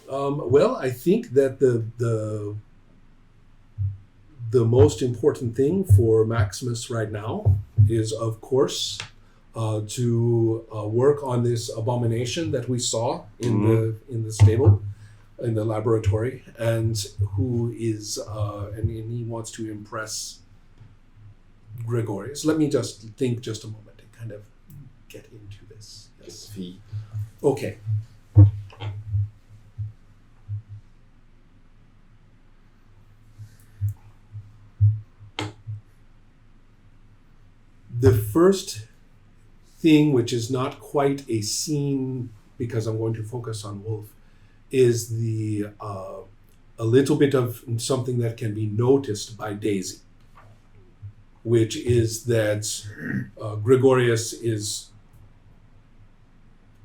Well, I think that the most important thing for Maximus right now is, of course, to work on this abomination that we saw in the stable, in the laboratory, and who is and he wants to impress Gregorius. Let me just think just a moment and kind of get into this. Yes. Okay. The first thing, which is not quite a scene because I'm going to focus on Wolf, is the a little bit of something that can be noticed by Daisy, which is that Gregorius is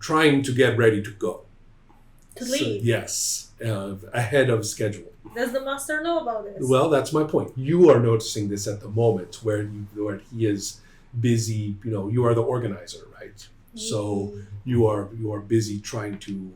trying to get ready to go. To leave? Yes, ahead of schedule. Does the master know about this? Well, that's my point. You are noticing this at the moment where he is busy. You are the organizer, right? So you are busy trying to,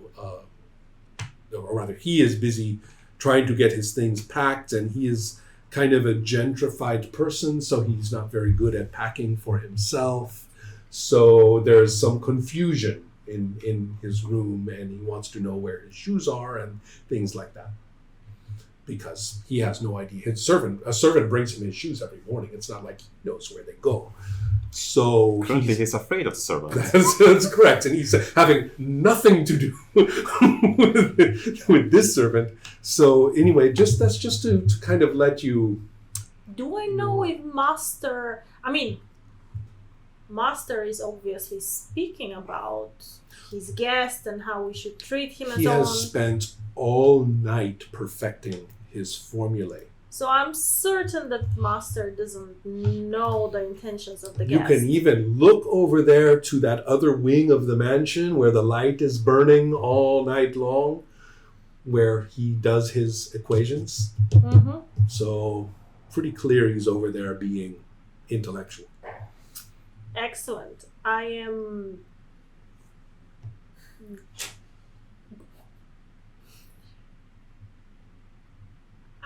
or rather, he is busy trying to get his things packed, and he is kind of a gentrified person, so he's not very good at packing for himself. So there's some confusion in his room, and he wants to know where his shoes are and things like that, because he has no idea. A servant brings him his shoes every morning. It's not like he knows where they go. So currently he's afraid of the servant. That's correct, and he's having nothing to do with this servant. So anyway, that's just to kind of let you. Do I know if Master? I mean, Master is obviously speaking about his guest and how we should treat him and He so on. has spent all night perfecting his formulae. So I'm certain that Master doesn't know the intentions of the You guest. can even look over there to that other wing of the mansion where the light is burning all night long, where he does his equations. Mm-hmm. So pretty clear he's over there being intellectual. Excellent. I am...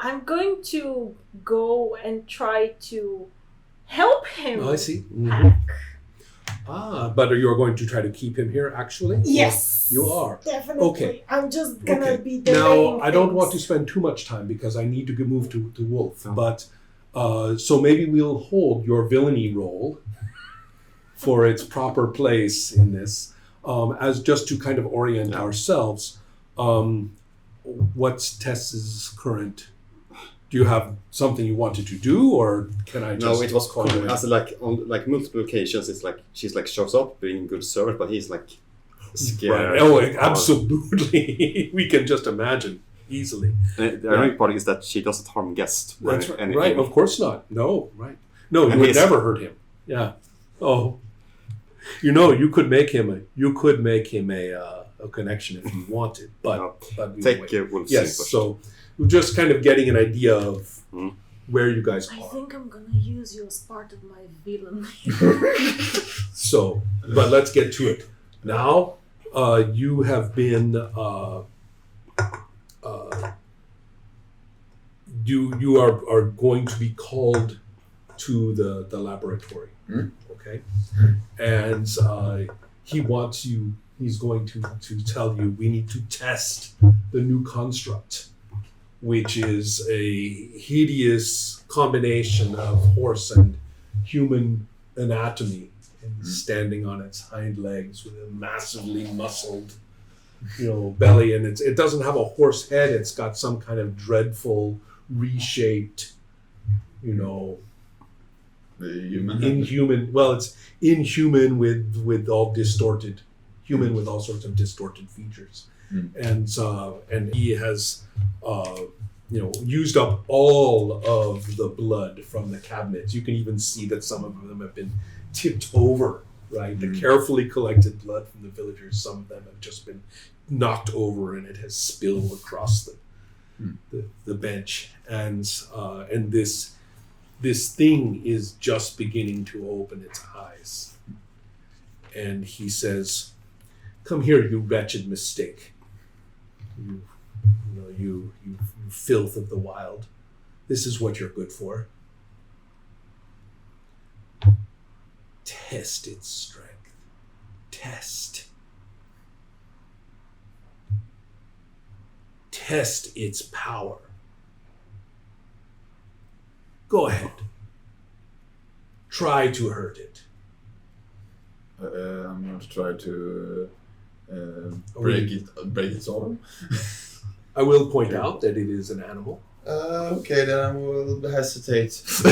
I'm going to go and try to help him. Oh, I see. Mm-hmm. Pack. But you're going to try to keep him here, actually? Yes. You are. Definitely. Okay. I'm just gonna be Now, delaying I don't things. want to spend too much time because I need to move to Wolf. But so maybe we'll hold your villainy role for its proper place in this, as just to kind of orient ourselves. What's Tess's current? Do you have something you wanted to do, or can I just? No, it was call you in? as on multiple occasions. It's like she's shows up being a good servant, but he's scared. Right. Oh, absolutely. We can just imagine easily. And the ironic part is that she doesn't harm guests. That's right. Right. Of course not. No. Right. No, you would never hurt him. Yeah. Oh. You could make him a connection if you wanted, but take Wolf's yes. So we're just kind of getting an idea of where you guys I are. think I'm gonna use you as part of my villain. So, but let's get to it. Now, you have been you are going to be called to the laboratory. Okay, and he wants you. He's going to tell you we need to test the new construct, which is a hideous combination of horse and human anatomy, and standing on its hind legs with a massively muscled, belly, and it doesn't have a horse head. It's got some kind of dreadful reshaped, inhuman. Well, it's inhuman with all distorted, human with all sorts of distorted features, and he has, used up all of the blood from the cabinets. You can even see that some of them have been tipped over. Right, the carefully collected blood from the villagers. Some of them have just been knocked over, and it has spilled across the bench, and this thing is just beginning to open its eyes. And he says, "Come here, you wretched mistake. you filth of the wild. This is what you're good for. Test its strength. Test its power. Go ahead. Try to hurt it. I'm going to try to break its arm. I will point out that it is an animal. Okay, then I will hesitate. Do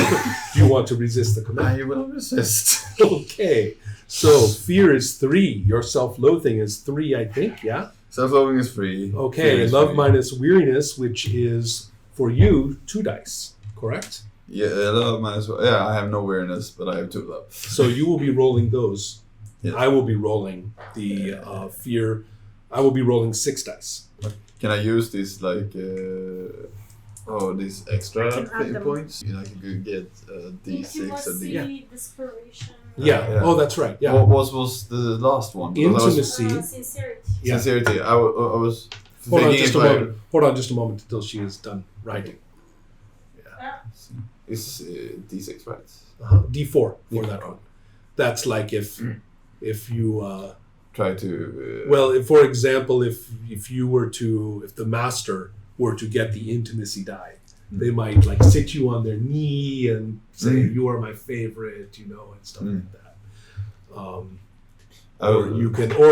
you want to resist the command? I will resist. Okay. So fear is 3. Your self-loathing is 3, I think. Yeah. Self-loathing is 3. Okay. Fear is Love 3. minus weariness, which is for you 2 dice. Correct. Yeah, love minus. Yeah, I have no awareness, but I have 2 love. So you will be rolling those. Yes. I will be rolling the fear. I will be rolling 6 dice. Can I use this these extra I can add them. points? You know, I can get D6 and D. Intimacy, desperation. Yeah. Oh, that's right. Yeah. What was the last one? Because I was- Intimacy. Sincerity. Yeah. Sincerity. I was Hold on thinking just if a I- moment. Hold on just a moment until she is done writing. It's D6, right? D4 for that one. That's like if you Try to. well, if, for example, if you were to, if the master were to get the intimacy die, they might like sit you on their knee and say you are my favorite, and stuff like that. Or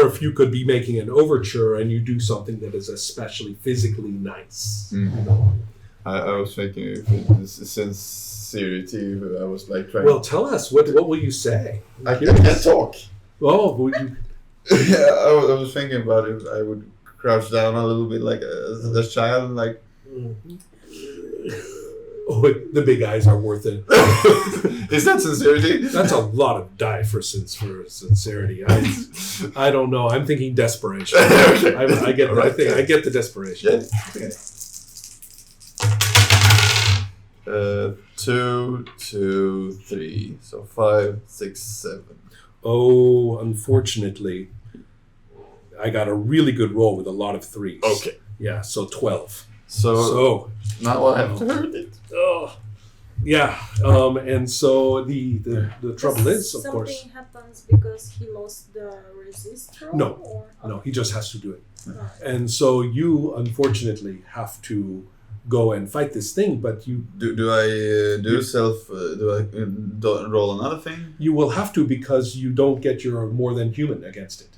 if you could be making an overture and you do something that is especially physically nice. I was thinking if it is sincerity. I was like trying. Well, tell us what will you say? I can't talk. Oh, well, you, Yeah, I was thinking about it. I would crouch down a little bit like a child, like. oh, the big eyes are worth it. Is that sincerity? That's a lot of die for sincerity. I don't know. I'm thinking desperation. Okay. I get. All right. I get the desperation. Yeah. Okay. 2, 2, 3. So 5, 6, 7. Oh, unfortunately, I got a really good roll with a lot of 3s. Okay. Yeah, so 12. So So, now I have to hurt it. yeah, and so the trouble is, of course, Something happens because he lost the resist roll? No. Or? no, he just has to do it. Right. And so you, unfortunately, have to go and fight this thing, but Do I roll another thing? you will have to because you don't get your more than human against it,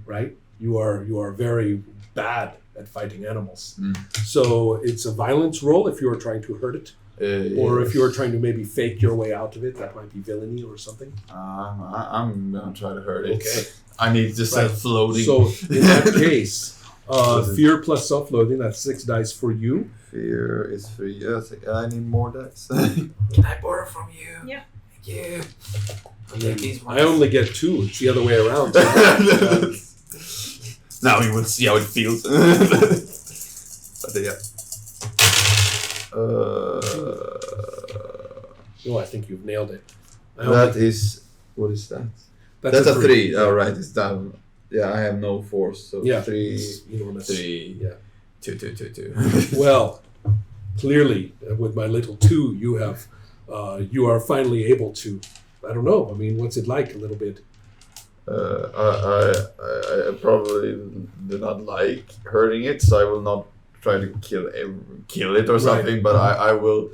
right? You are very bad at fighting animals. So it's a violence roll if you are trying to hurt it, or if you are trying to maybe fake your way out of it. That might be villainy or something. I'm gonna try to hurt it. Okay. I need to start floating. So in that case, fear plus self-loathing. That's 6 dice for you. Fear is 3. Yes, I need more dice. Can I borrow from you? Yeah. Thank you. And then I only get 2. It's the other way around. Now we will see how it feels. But yeah. Oh, I think you've nailed it. That is. What is that? That's a 3. Oh, right. It's down. Yeah, I have no force. So Yeah, 3, it's enormous. 3. Yeah. 2, 2, 2, 2. Well, clearly, with my little 2, you are finally able to. I don't know. I mean, what's it like a little bit? I probably do not like hurting it, so I will not try to kill it or something. But I will.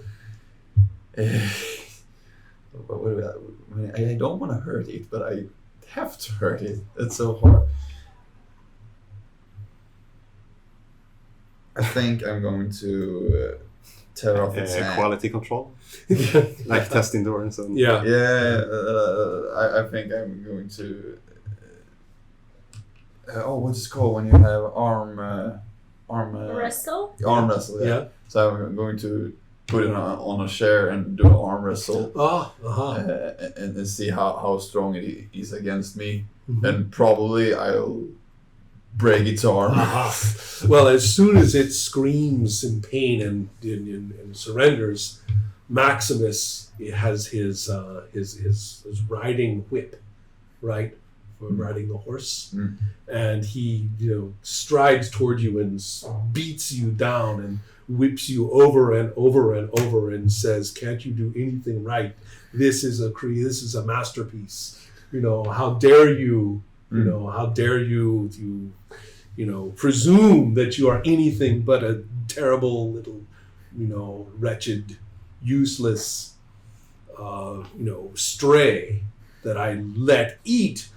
I don't want to hurt it, but I have to hurt it. It's so hard. I think I'm going to tear off its hand. Quality control, like test endurance and Yeah. Yeah, I think I'm going to. What's it called when you have arm Wrestle? arm wrestle? Yeah. Yeah. So I'm going to put it on a chair and do an arm wrestle and see how strong it is against me, and probably I'll break its arm. Well, as soon as it screams in pain and surrenders, Maximus has his riding whip, right, for riding the horse, and he strides toward you and beats you down and whips you over and over and over and says, "Can't you do anything right? This is a masterpiece. How dare you? How dare you presume that you are anything but a terrible little, wretched, useless, stray that I let eat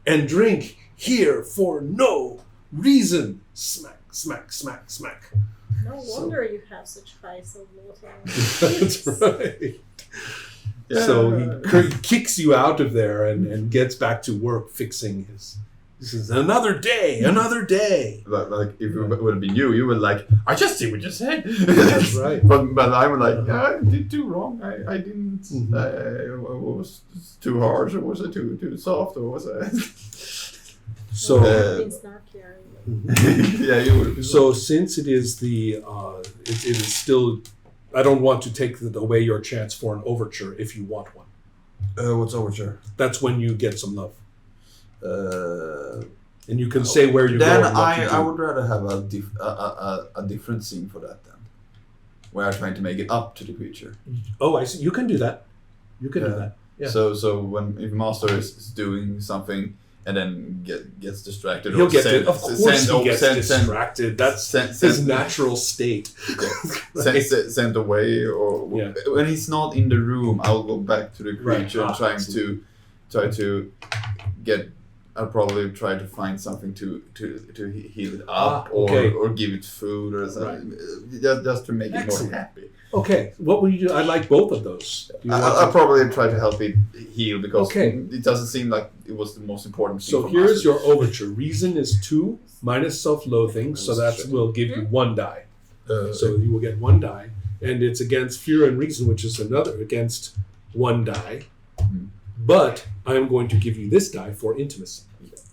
and drink here for no reason." Smack, smack, smack, smack. No wonder you have such high self-worth. That's right. Yeah. So he kicks you out of there and gets back to work fixing his. This is another day. Like if it would have been you would like, I just see what you said. That's right. But I would like, I did too wrong. I didn't. Was it too harsh, or was it too soft, or was it? So. Been snarky, yeah, you would. So since it is it is still, I don't want to take away your chance for an overture if you want one. What's overture? That's when you get some love. And you can say where you go. Then I would rather have a different scene for that then, where I'm trying to make it up to the creature. Oh, I see. You can do that. You can do that. Yeah. So if Master is doing something and then gets distracted, He'll or get it. Of course, he gets distracted. That's his natural state. Right. Sent away, or when he's not in the room, I'll go back to the creature and try to get. I'll probably try to find something to heal it up, or give it food or something, just to make it more happy. Okay, what will you do? I like both of those. I'll probably try to help it heal, because it doesn't seem like it was the most important thing. So here's your overture. Reason is 2 minus self-loathing, so that will give you 1 die. So you will get 1 die, and it's against fear and reason, which is another against 1 die. But I'm going to give you this die for intimacy.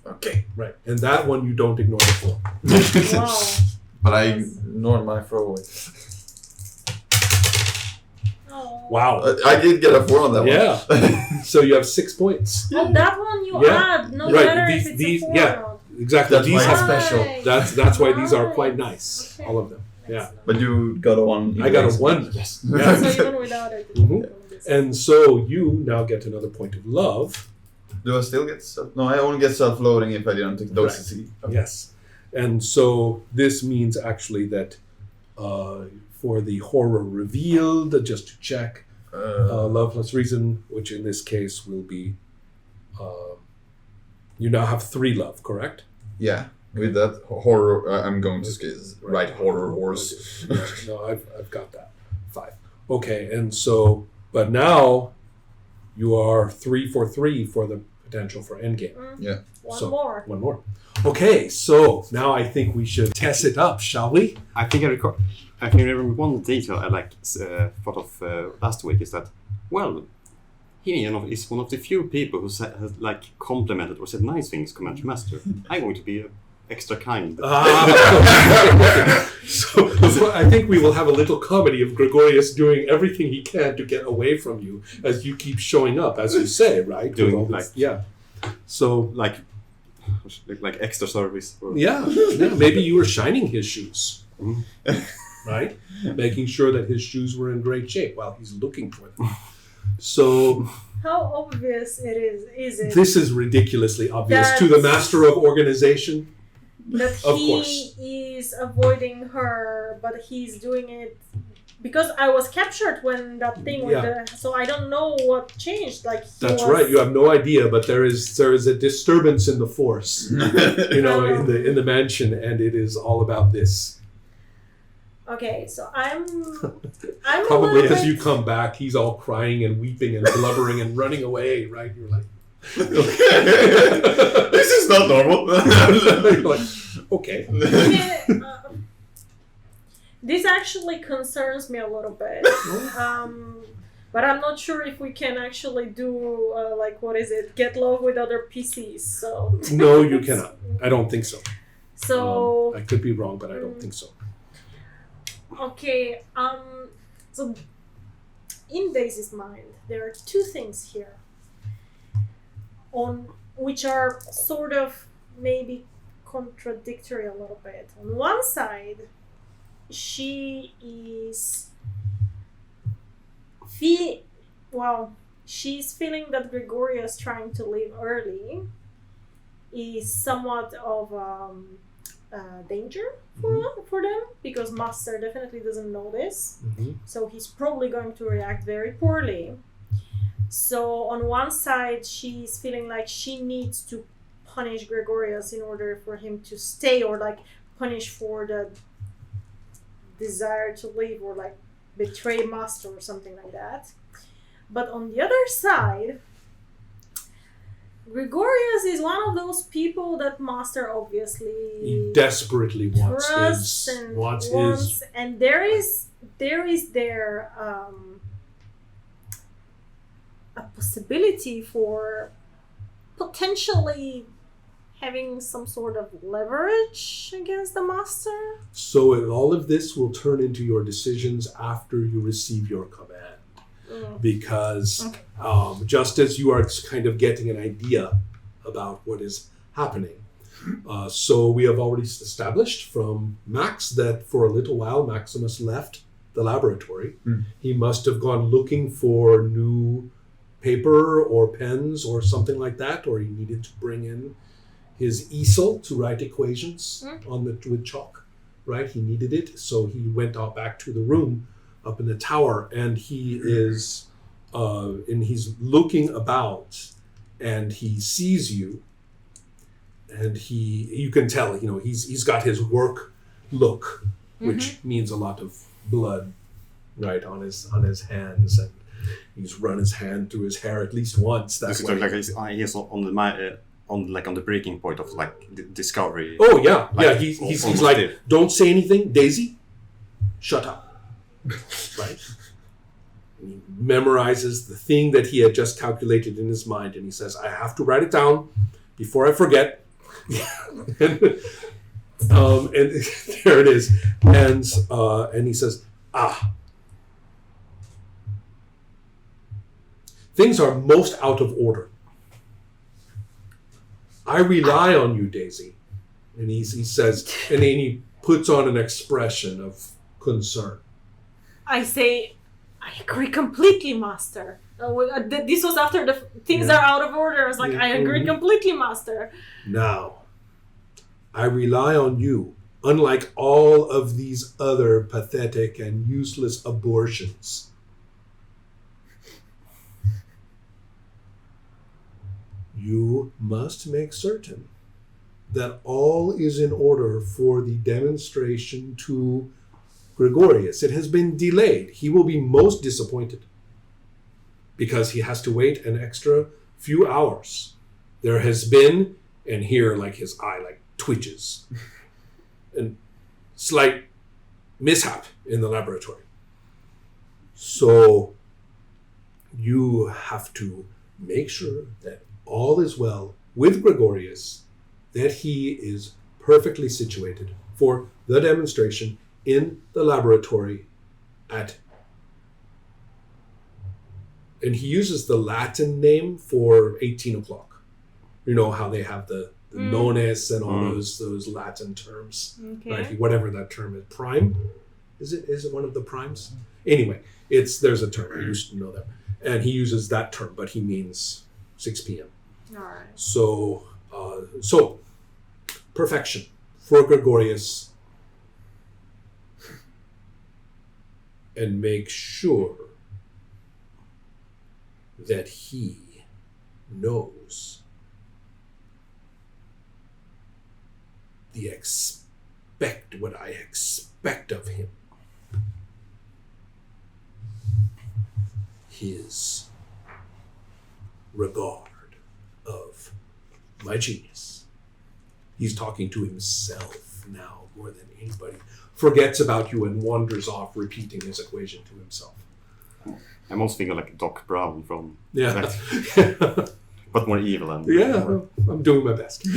Okay. Right. And that one you don't ignore the 4. Wow. But I ignored my throwaway. Oh. Wow. I did get a 4 on that one. Yeah. So you have 6 points. Oh, that one you add, no matter if it's a 4 or not. Exactly. That's these why it's have special. That's why these are quite nice. Okay. All of them. Yeah. But you got a 1. I got a 1. Yes. Yeah. So even without it. And so you now get another point of love. Do I still get self? No, I only get self-loading if I didn't take those. Right. Yes. And so this means actually that for the horror revealed, just to check, love plus reason, which in this case will be, you now have 3 love, correct? Yeah. With that horror, I'm going to write horror horse. Okay. No, I've got that. 5. Okay, and so, but now you are 3 for 3 for the potential for endgame. Yeah. One more. Okay, so now I think we should test it up, shall we? I think I can remember one detail I thought of last week is that, well, he is one of the few people who has complimented or said nice things, Commander Master. I'm going to be extra kind. So I think we will have a little comedy of Gregorius doing everything he can to get away from you as you keep showing up, as you say, right? Doing So like extra service. Yeah, maybe you were shining his shoes, right? Making sure that his shoes were in great shape while he's looking for them. So how obvious is it? This is ridiculously obvious to the master of organization. That he is avoiding her, but he's doing it because I was captured when that thing went. So I don't know what changed. That's right. You have no idea, but there is a disturbance in the force, in the mansion, and it is all about this. Okay, so I'm probably as you come back, he's all crying and weeping and blubbering and running away. Right? You're like, okay, this is not normal. You're like, okay. This actually concerns me a little bit, but I'm not sure if we can actually do get love with other PCs. So no, you cannot. I don't think so. So I could be wrong, but I don't think so. Okay. So in Daisy's mind, there are 2 things here. On which are sort of maybe contradictory a little bit. On one side, she is she's feeling that Gregorius trying to leave early is somewhat of danger for them, because Master definitely doesn't know this. So he's probably going to react very poorly. So on one side, she's feeling like she needs to punish Gregorius in order for him to stay, or like punish for the desire to leave, or like betray Master or something like that. But on the other side, Gregorius is one of those people that Master obviously he desperately wants trusts his. And there is a possibility for potentially having some sort of leverage against the Master. So all of this will turn into your decisions after you receive your command. Because just as you are kind of getting an idea about what is happening. So we have already established from Max that for a little while Maximus left the laboratory. He must have gone looking for new paper or pens or something like that, or he needed to bring in his easel to write equations with chalk, right? He needed it, so he went out back to the room up in the tower, and he is and he's looking about, and he sees you, and you can tell, he's got his work look, which means a lot of blood, right, on his hands, and he's run his hand through his hair at least once. That's like he's on the breaking point of like discovery. Oh yeah, like, he's like, don't say anything, Daisy, shut up. Right? And he memorizes the thing that he had just calculated in his mind, and he says, I have to write it down before I forget. and there it is. And he says, things are most out of order. I rely on you, Daisy. And he says, and then he puts on an expression of concern. I say, I agree completely, Master. This was after the things are out of order. I was like, I agree completely, Master. Now, I rely on you, unlike all of these other pathetic and useless abortions. You must make certain that all is in order for the demonstration to Gregorius. It has been delayed. He will be most disappointed because he has to wait an extra few hours. There has been, and here like his eye like twitches, and slight mishap in the laboratory. So you have to make sure that all is well with Gregorius, that he is perfectly situated for the demonstration in the laboratory and he uses the Latin name for 18 o'clock. You know how they have the nones and all those Latin terms, right? Whatever that term is. Prime? Is it one of the primes? Anyway, there's a term. I used to know that. And he uses that term, but he means 6 p.m. All right. So perfection for Gregorius, and make sure that he knows what I expect of him. His regard of my genius. He's talking to himself now more than anybody. Forgets about you and wanders off repeating his equation to himself. I'm also thinking like Doc Brown from... Yeah. But more evil. And I'm doing my best.